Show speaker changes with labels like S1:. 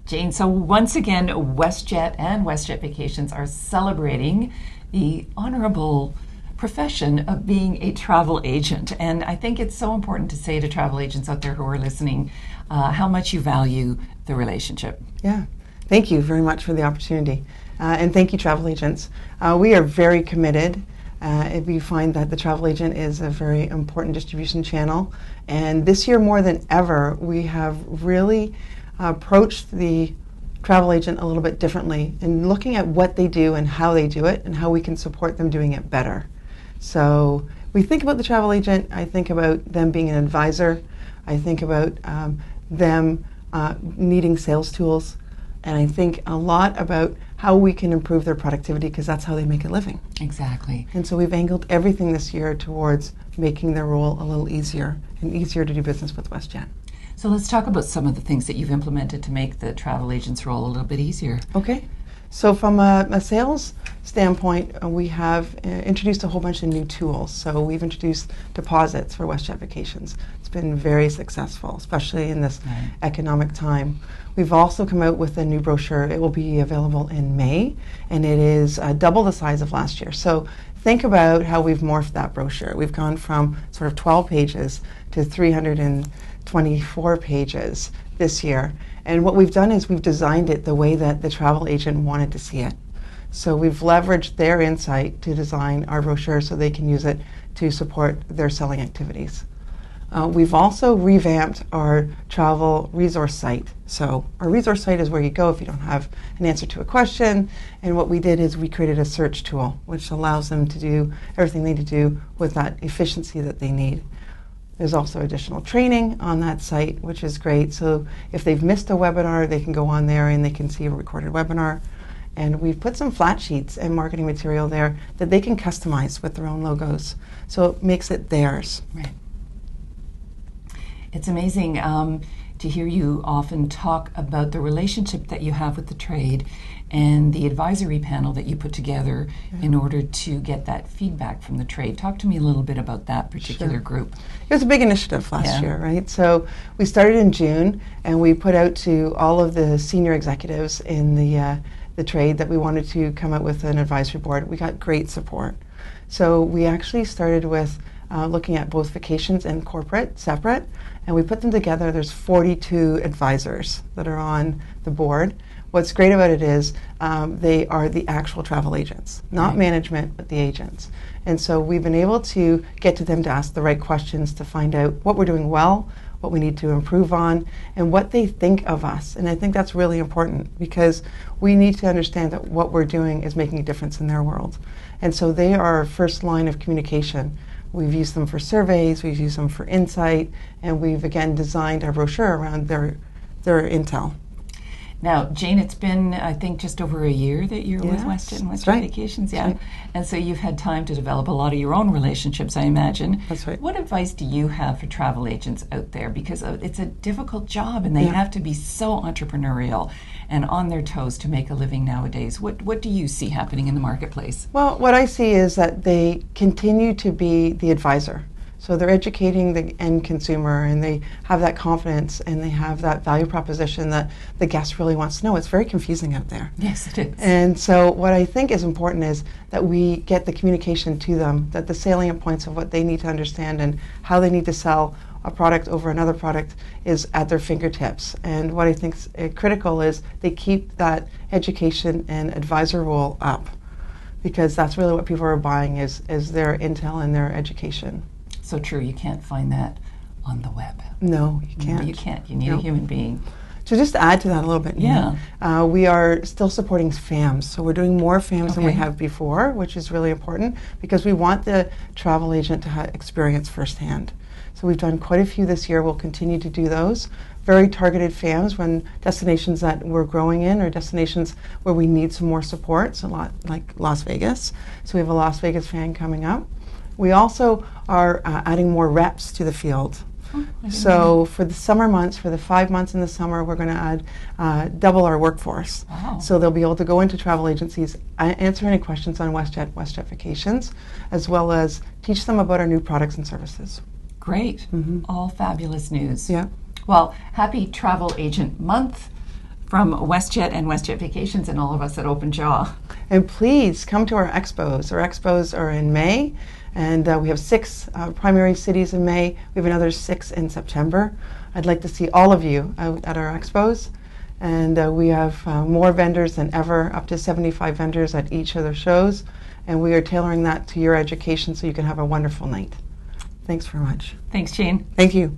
S1: Jane, so once again, WestJet and WestJet Vacations are celebrating the honorable profession of being a travel agent. And I think it's so important to say to travel agents out there who are listening how much you value the relationship.
S2: Yeah, thank you very much for the opportunity. And thank you, travel agents. We are very committed. We find that the travel agent is a very important distribution channel. And this year more than ever, we have really approached the travel agent a little bit differently in looking at what they do and how they do it and how we can support them doing it better. So we think about the travel agent, I think about them being an advisor, I think about them needing sales tools, and I think a lot about how we can improve their productivity because that's how they make a living.
S1: Exactly.
S2: And so we've angled everything this year towards making their role a little easier and easier to do business with WestJet.
S1: So let's talk about some of the things that you've implemented to make the travel agent's role a little bit easier.
S2: Okay. So from a sales standpoint, we have introduced a whole bunch of new tools. So we've introduced deposits for WestJet Vacations. It's been very successful, especially in this economic time. We've also come out with a new brochure. It will be available in May, and it is double the size of last year. So think about how we've morphed that brochure. We've gone from sort of 12 pages to 324 pages this year. And what we've done is we've designed it the way that the travel agent wanted to see it. So we've leveraged their insight to design our brochure so they can use it to support their selling activities. We've also revamped our travel resource site. So our resource site is where you go if you don't have an answer to a question. And what we did is we created a search tool, which allows them to do everything they need to do with that efficiency that they need. There's also additional training on that site, which is great. So if they've missed a webinar, they can go on there and they can see a recorded webinar. And we've put some flat sheets and marketing material there that they can customize with their own logos. So it makes it theirs.
S1: Right. It's amazing to hear you often talk about the relationship that you have with the trade and the advisory panel that you put together in order to get that feedback from the trade. Talk to me a little bit about that particular group.
S2: It was a big initiative last year, right? So we started in June, and we put out to all of the senior executives in the trade that we wanted to come out with an advisory board. We got great support. So we actually started with looking at both vacations and corporate separate, and we put them together. There's 42 advisors that are on the board. What's great about it is they are the actual travel agents, not management, but the agents. And so we've been able to get to them to ask the right questions to find out what we're doing well, what we need to improve on, and what they think of us. And I think that's really important because we need to understand that what we're doing is making a difference in their world. And so they are our first line of communication. We've used them for surveys, we've used them for insight, and we've again designed our brochure around their intel.
S1: Now, Jane, it's been, I think, just over a year that you're with WestJet and WestJet Vacations. Yeah. Right. And so you've had time to develop a lot of your own relationships, I imagine.
S2: That's right.
S1: What advice do you have for travel agents out there? Because it's a difficult job, and they have to be so entrepreneurial and on their toes to make a living nowadays. What do you see happening in the marketplace?
S2: Well, what I see is that they continue to be the advisor. So they're educating the end consumer, and they have that confidence, and they have that value proposition that the guest really wants to know. It's very confusing out there.
S1: Yes, it is.
S2: And so what I think is important is that we get the communication to them, that the salient points of what they need to understand and how they need to sell a product over another product is at their fingertips. And what I think is critical is they keep that education and advisor role up, because that's really what people are buying is their intel and their education.
S1: So true. You can't find that on the web.
S2: No, you can't.
S1: No, you can't. You need a human being.
S2: To just add to that a little bit, we are still supporting FAMs. So we're doing more FAMs than we have before, which is really important because we want the travel agent to experience firsthand. So we've done quite a few this year. We'll continue to do those. Very targeted FAMs when destinations that we're growing in or destinations where we need some more support, so a lot like Las Vegas. So we have a Las Vegas FAM coming up. We also are adding more reps to the field. So for the summer months, for the 5 months in the summer, we're going to add double our workforce.
S1: Wow.
S2: So they'll be able to go into travel agencies, answer any questions on WestJet Vacations, as well as teach them about our new products and services.
S1: Great. All fabulous news.
S2: Yeah.
S1: Well, happy Travel Agent Month from WestJet and WestJet Vacations and all of us at Open Jaw.
S2: And please come to our expos. Our expos are in May, and we have 6 primary cities in May. We have another 6 in September. I'd like to see all of you out at our expos. And we have more vendors than ever, up to 75 vendors at each of the shows. And we are tailoring that to your education so you can have a wonderful night. Thanks very much.
S1: Thanks, Jane.
S2: Thank you.